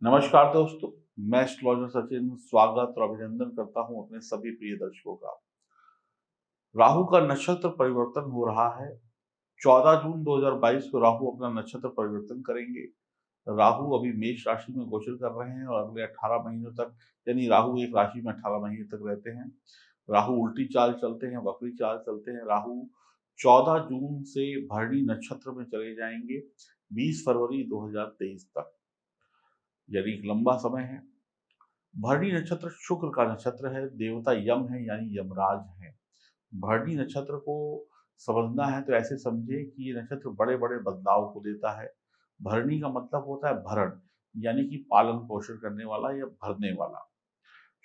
नमस्कार दोस्तों, मैं एस्ट्रोलॉजर सचिन स्वागत और अभिनंदन करता हूं अपने सभी प्रिय दर्शकों का। राहु का नक्षत्र परिवर्तन हो रहा है। 14 जून 2022 को राहु अपना नक्षत्र परिवर्तन करेंगे। राहु अभी मेष राशि में गोचर कर रहे हैं और अगले 18 महीनों तक, यानी राहु एक राशि में 18 महीने तक रहते हैं। राहु उल्टी चाल चलते हैं, वक्री चाल चलते हैं। राहु 14 जून से भरणी नक्षत्र में चले जाएंगे 20 फरवरी 2023 तक, यानी एक लंबा समय है। भरणी नक्षत्र शुक्र का नक्षत्र है, देवता यम है यानी यमराज है। भरणी नक्षत्र को समझना है तो ऐसे समझे कि ये नक्षत्र बड़े बड़े बदलाव को देता है। भरणी का मतलब होता है भरण, यानी कि पालन पोषण करने वाला या भरने वाला।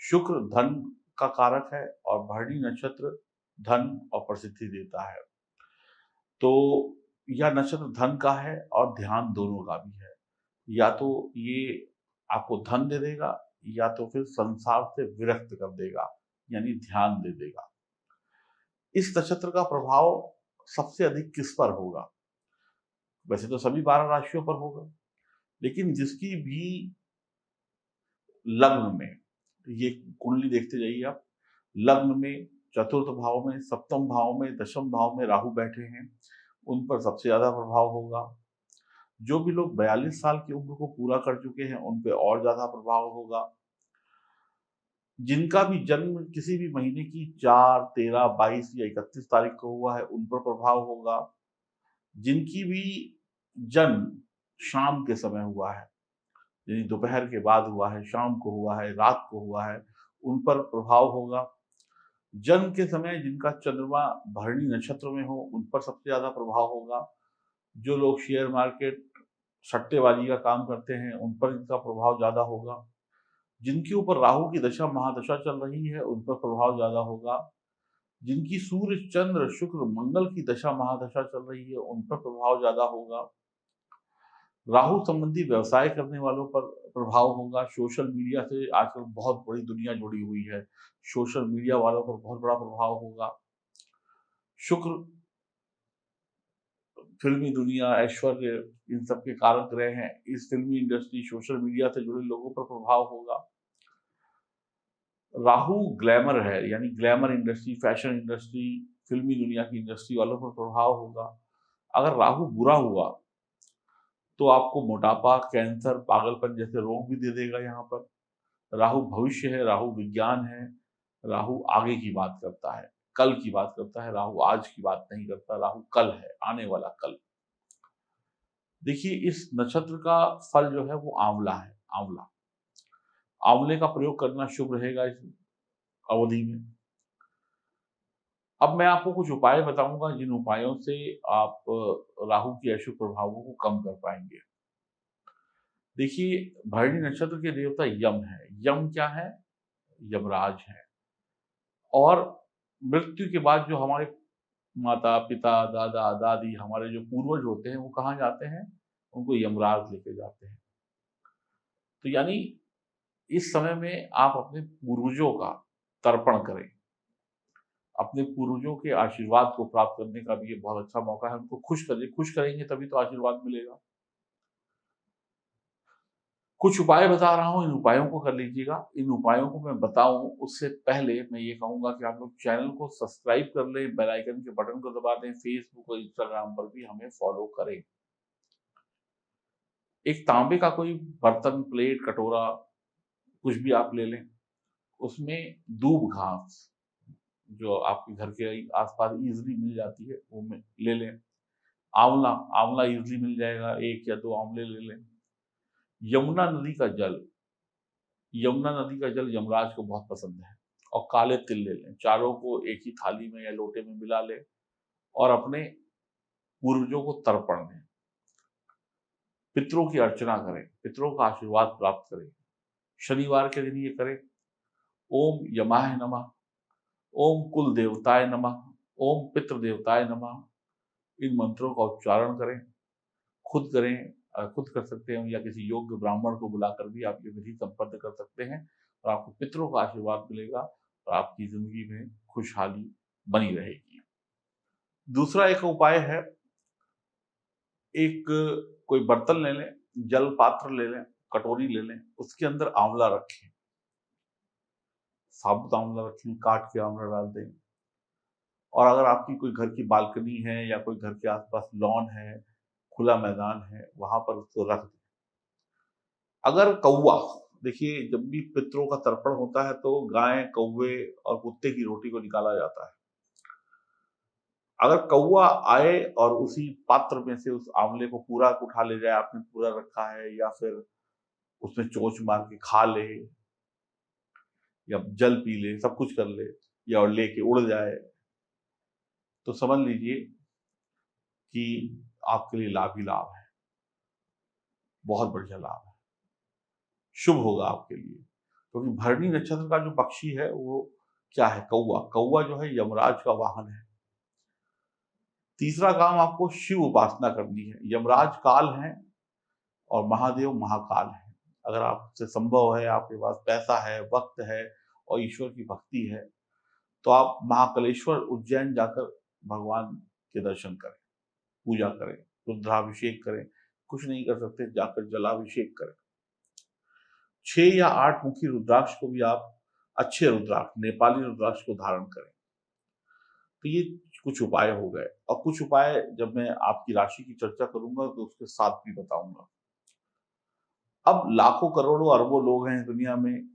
शुक्र धन का कारक है और भरणी नक्षत्र धन और प्रसिद्धि देता है। तो यह नक्षत्र धन का है और ध्यान दोनों का भी है। या तो ये आपको धन दे देगा या तो फिर संसार से विरक्त कर देगा, यानी ध्यान दे देगा। इस नक्षत्र का प्रभाव सबसे अधिक किस पर होगा? वैसे तो सभी 12 राशियों पर होगा, लेकिन जिसकी भी लग्न में, ये कुंडली देखते जाइए आप, लग्न में, चतुर्थ भाव में, सप्तम भाव में, दशम भाव में राहु बैठे हैं, उन पर सबसे ज्यादा प्रभाव होगा। जो भी लोग 42 साल की उम्र को पूरा कर चुके हैं उन पे और ज्यादा प्रभाव होगा। जिनका भी जन्म किसी भी महीने की 4, 13, 22 या 31 तारीख को हुआ है उन पर प्रभाव होगा। जिनकी भी जन्म शाम के समय हुआ है, यानी दोपहर के बाद हुआ है, शाम को हुआ है, रात को हुआ है, उन पर प्रभाव होगा। जन्म के समय जिनका चंद्रमा भरणी नक्षत्र में हो उन पर सबसे ज्यादा प्रभाव होगा। जो लोग शेयर मार्केट, सट्टेबाजी का काम करते हैं उन पर इनका प्रभाव ज्यादा होगा। जिनके ऊपर राहु की दशा महादशा चल रही है उन पर प्रभाव ज्यादा होगा। जिनकी सूर्य चंद्र शुक्र मंगल की दशा महादशा चल रही है उन पर प्रभाव ज्यादा होगा। राहु संबंधी व्यवसाय करने वालों पर प्रभाव होगा। सोशल मीडिया से आजकल बहुत बड़ी दुनिया जुड़ी हुई है, सोशल मीडिया वालों पर बहुत बड़ा प्रभाव होगा। शुक्र फिल्मी दुनिया, ऐश्वर्य, इन सब के कारक ग्रह हैं। इस फिल्मी इंडस्ट्री, सोशल मीडिया से जुड़े लोगों पर प्रभाव होगा। राहु ग्लैमर है, यानी ग्लैमर इंडस्ट्री, फैशन इंडस्ट्री, फिल्मी दुनिया की इंडस्ट्री वालों पर प्रभाव होगा। अगर राहु बुरा हुआ तो आपको मोटापा, कैंसर, पागलपन जैसे रोग भी दे देगा। यहाँ पर राहु भविष्य है, राहु विज्ञान है, राहु आगे की बात करता है, कल की बात करता है। राहु आज की बात नहीं करता, राहु कल है, आने वाला कल। देखिए, इस नक्षत्र का फल जो है वो आंवला है। आंवला, आंवले का प्रयोग करना शुभ रहेगा इस अवधि में। अब मैं आपको कुछ उपाय बताऊंगा जिन उपायों से आप राहु के अशुभ प्रभावों को कम कर पाएंगे। देखिए, भरणी नक्षत्र के देवता यम है। यम क्या है? यमराज है। और मृत्यु के बाद जो हमारे माता पिता, दादा दादी, हमारे जो पूर्वज होते हैं वो कहाँ जाते हैं? उनको यमराज लेके जाते हैं। तो यानी इस समय में आप अपने पूर्वजों का तर्पण करें। अपने पूर्वजों के आशीर्वाद को प्राप्त करने का भी ये बहुत अच्छा मौका है। उनको खुश करिए, खुश करेंगे तभी तो आशीर्वाद मिलेगा। कुछ उपाय बता रहा हूँ, इन उपायों को कर लीजिएगा। इन उपायों को मैं बताऊं उससे पहले मैं ये कहूंगा कि आप लोग चैनल को सब्सक्राइब कर लें, बेल आइकन के बटन को दबा दें, फेसबुक और इंस्टाग्राम पर भी हमें फॉलो करें। एक तांबे का कोई बर्तन, प्लेट, कटोरा, कुछ भी आप ले लें। उसमें दूब घास, जो आपके घर के आसपास इजीली मिल जाती है, वो में ले लें। आंवला, आंवला इजीली मिल जाएगा, 1 या 2 आंवले ले लें। यमुना नदी का जल, यमुना नदी का जल यमराज को बहुत पसंद है। और काले तिल ले लें। चारों को एक ही थाली में या लोटे में मिला लें और अपने पूर्वजों को तर्पण दें। पितरों की अर्चना करें, पितरों का आशीर्वाद प्राप्त करें। शनिवार के दिन ये करें। ओम यमाय नमः, ओम कुल देवताय नमः, ओम पितृ देवताय नमः, इन मंत्रों का उच्चारण करें। खुद करें, खुद कर सकते हैं या किसी योग्य ब्राह्मण को बुलाकर भी आप ये विधि संपन्न कर सकते हैं और आपको पितरों का आशीर्वाद मिलेगा और आपकी जिंदगी में खुशहाली बनी रहेगी। दूसरा एक उपाय है, एक कोई बर्तन ले लें, जल पात्र ले लें, कटोरी ले लें, उसके अंदर आंवला रखें, साबुत आंवला रखें, काट के आंवला डाल दें। और अगर आपकी कोई घर की बालकनी है या कोई घर के आसपास लॉन है, खुला मैदान है, वहां पर उसको रख दें। अगर कौवा, देखिए जब भी पितरों का तर्पण होता है तो गाय, कौवे और कुत्ते की रोटी को निकाला जाता है। अगर कौवा आए और उसी पात्र में से उस आंवले को पूरा उठा ले जाए, आपने पूरा रखा है, या फिर उसमें चोंच मार के खा ले या जल पी ले, सब कुछ कर ले, या और लेके उड़ जाए, तो समझ लीजिए कि आपके लिए लाभ ही लाभ है, बहुत बढ़िया लाभ है, शुभ होगा आपके लिए। क्योंकि भरणी नक्षत्र का जो पक्षी है वो क्या है? कौवा। कौवा जो है यमराज का वाहन है। तीसरा काम, आपको शिव उपासना करनी है। यमराज काल है और महादेव महाकाल है। अगर आपसे संभव है, आपके पास पैसा है, वक्त है और ईश्वर की भक्ति है, तो आप महाकालेश्वर उज्जैन जाकर भगवान के दर्शन करें, पूजा करें, रुद्राभिषेक करें। कुछ नहीं कर सकते, जाकर जलाभिषेक करें। 6 या 8 मुखी रुद्राक्ष को भी आप, अच्छे रुद्राक्ष, नेपाली रुद्राक्ष को धारण करें। तो ये कुछ उपाय हो गए, और कुछ उपाय जब मैं आपकी राशि की चर्चा करूंगा तो उसके साथ भी बताऊंगा। अब लाखों करोड़ों अरबों लोग हैं दुनिया में,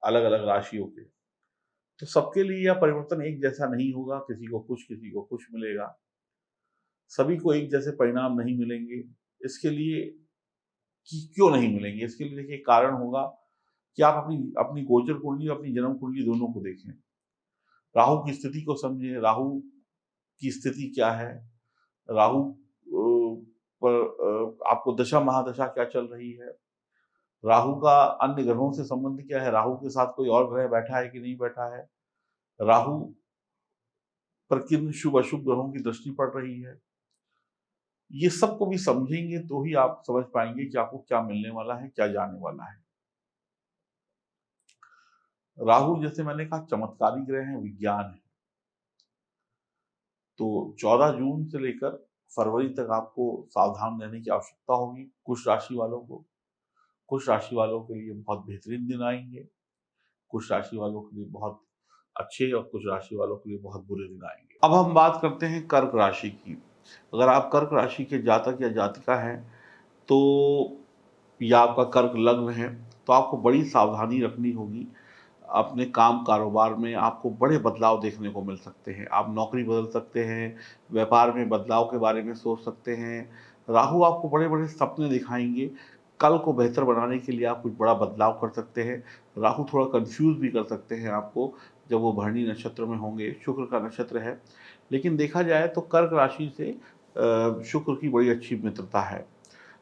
अलग अलग राशियों के, तो सबके लिए यह परिवर्तन एक जैसा नहीं होगा। किसी को कुछ मिलेगा, सभी को एक जैसे परिणाम नहीं मिलेंगे। इसके लिए कि क्यों नहीं मिलेंगे, इसके लिए देखिए कारण होगा कि आप अपनी अपनी गोचर कुंडली और अपनी जन्म कुंडली दोनों को देखें। राहु की स्थिति को समझें, राहु की स्थिति क्या है, राहु पर आपको दशा महादशा क्या चल रही है, राहु का अन्य ग्रहों से संबंध क्या है, राहु के साथ कोई और ग्रह बैठा है कि नहीं बैठा है, राहु पर किन शुभ अशुभ ग्रहों की दृष्टि पड़ रही है। ये सब को भी समझेंगे तो ही आप समझ पाएंगे कि आपको क्या मिलने वाला है, क्या जाने वाला है। राहु, जैसे मैंने कहा, चमत्कारी ग्रह है, विज्ञान है। तो 14 जून से लेकर फरवरी तक आपको सावधान रहने की आवश्यकता होगी। कुछ राशि वालों को, कुछ राशि वालों के लिए बहुत बेहतरीन दिन आएंगे, कुछ राशि वालों के लिए बहुत अच्छे, और कुछ राशि वालों के लिए बहुत बुरे दिन आएंगे। अब हम बात करते हैं कर्क राशि की। अगर आप कर्क राशि के जातक या जातिका हैं, तो या आपका कर्क लग्न है, तो आपको बड़ी सावधानी रखनी होगी। अपने काम कारोबार में आपको बड़े बदलाव देखने को मिल सकते हैं। आप नौकरी बदल सकते हैं, व्यापार में बदलाव के बारे में सोच सकते हैं। राहु आपको बड़े बड़े सपने दिखाएंगे। कल को बेहतर बनाने के लिए आप कुछ बड़ा बदलाव कर सकते हैं। राहु थोड़ा कंफ्यूज भी कर सकते हैं आपको, जब वो भरणी नक्षत्र में होंगे। शुक्र का नक्षत्र है, लेकिन देखा जाए तो कर्क राशि से शुक्र की बड़ी अच्छी मित्रता है।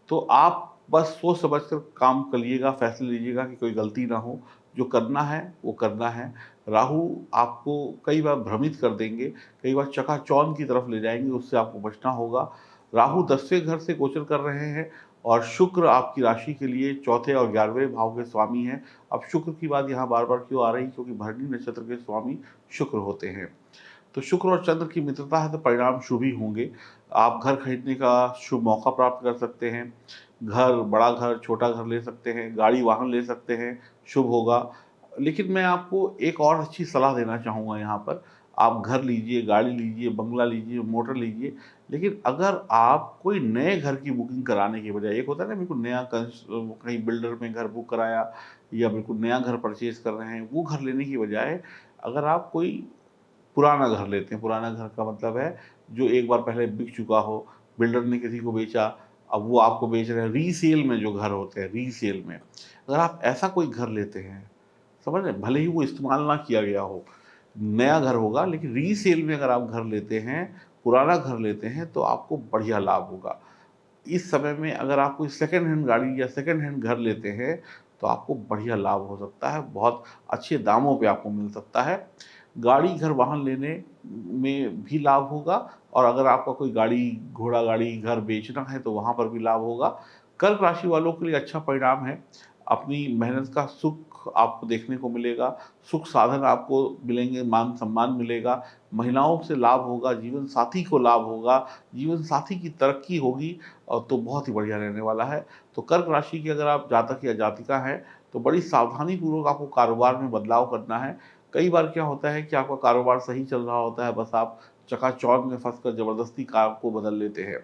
तो आप बस सोच समझ कर काम करिएगा, फैसले लीजिएगा कि कोई गलती ना हो। जो करना है वो करना है। राहु आपको कई बार भ्रमित कर देंगे, कई बार चकाचौंध की तरफ ले जाएंगे, उससे आपको बचना होगा। राहु 10वें घर से गोचर कर रहे हैं, और शुक्र आपकी राशि के लिए 4थे और 11वें भाव के स्वामी हैं। अब शुक्र की बात यहाँ बार बार क्यों आ रही, क्योंकि भरणी नक्षत्र के स्वामी शुक्र होते हैं। तो शुक्र और चंद्र की मित्रता है, तो परिणाम शुभ ही होंगे। आप घर खरीदने का शुभ मौका प्राप्त कर सकते हैं। घर, बड़ा घर, छोटा घर ले सकते हैं, गाड़ी वाहन ले सकते हैं, शुभ होगा। लेकिन मैं आपको एक और अच्छी सलाह देना चाहूँगा यहाँ पर। आप घर लीजिए, गाड़ी लीजिए, बंगला लीजिए, मोटर लीजिए, लेकिन अगर आप कोई नए घर की बुकिंग कराने के बजाय, एक होता है ना बिल्कुल नया कहीं बिल्डर में घर बुक कराया या बिल्कुल नया घर परचेज कर रहे हैं, वो घर लेने की बजाय अगर आप कोई पुराना घर लेते हैं, पुराना घर का मतलब है जो एक बार पहले बिक चुका हो, बिल्डर ने किसी को बेचा, अब वो आपको बेच रहे हैं, रीसेल में जो घर होते हैं, रीसेल में अगर आप ऐसा कोई घर लेते हैं, समझ रहे हैं, भले ही वो इस्तेमाल ना किया गया हो, नया घर होगा, लेकिन रीसेल में अगर आप घर लेते हैं, पुराना घर लेते हैं, तो आपको बढ़िया लाभ होगा। इस समय में अगर आप कोई सेकंड हैंड गाड़ी या सेकंड हैंड घर लेते हैं, तो आपको बढ़िया लाभ हो सकता है, बहुत अच्छे दामों पे आपको मिल सकता है। गाड़ी, घर, वाहन लेने में भी लाभ होगा, और अगर आपका कोई गाड़ी, घोड़ा गाड़ी, घर बेचना है तो वहाँ पर भी लाभ होगा। कर्क राशि वालों के लिए अच्छा परिणाम है। अपनी मेहनत का सुख सुख आपको देखने को मिलेगा, सुख साधन आपको मिलेंगे, मान-सम्मान मिलेगा, महिलाओं से लाभ होगा, जीवन साथी को लाभ होगा, जीवन साथी की तरक्की होगी और तो बहुत ही बढ़िया रहने वाला है। तो कर्क राशि के अगर आप जातक या जातिका हैं, तो बड़ी सावधानीपूर्वक आपको कारोबार में बदलाव करना है। कई बार क्या होता है कि आपका कारोबार सही चल रहा होता है, बस आप चकाचौंध में फँसकर ज़बरदस्ती काम को बदल लेते हैं।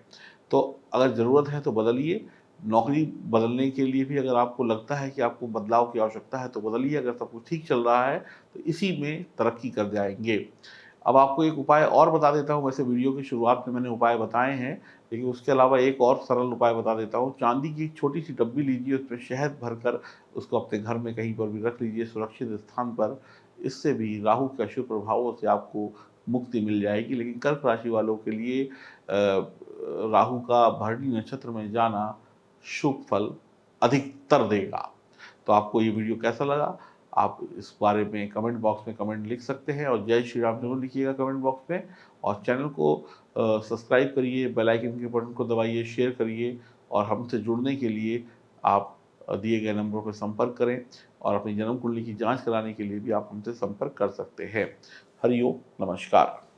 तो अगर ज़रूरत है तो बदलिए, नौकरी बदलने के लिए भी अगर आपको लगता है कि आपको बदलाव की आवश्यकता है तो बदलिए, अगर सब कुछ ठीक चल रहा है तो इसी में तरक्की कर जाएँगे। अब आपको एक उपाय और बता देता हूँ, वैसे वीडियो की शुरुआत में मैंने उपाय बताए हैं, लेकिन उसके अलावा एक और सरल उपाय बता देता हूँ। चांदी की एक छोटी-सी डब्बी लीजिए, उसमें शहद भरकर उसको अपने घर में कहीं पर भी रख लीजिए सुरक्षित स्थान पर। इससे भी राहु के अशुभ प्रभावों से आपको मुक्ति मिल जाएगी। लेकिन कर्क राशि वालों के लिए राहु का भरणी नक्षत्र में जाना शुभ फल अधिकतर देगा। तो आपको ये वीडियो कैसा लगा? आप इस बारे में कमेंट बॉक्स में कमेंट लिख सकते हैं और जय श्री राम ज़रूर लिखिएगा कमेंट बॉक्स में और चैनल को सब्सक्राइब करिए, बेल आइकन के बटन को दबाइए, शेयर करिए और हमसे जुड़ने के लिए आप दिए गए नंबरों पर संपर्क करें और अपनी जन्म कुंडली की जाँच कराने के लिए भी आप हमसे संपर्क कर सकते हैं। हरि ओम, नमस्कार।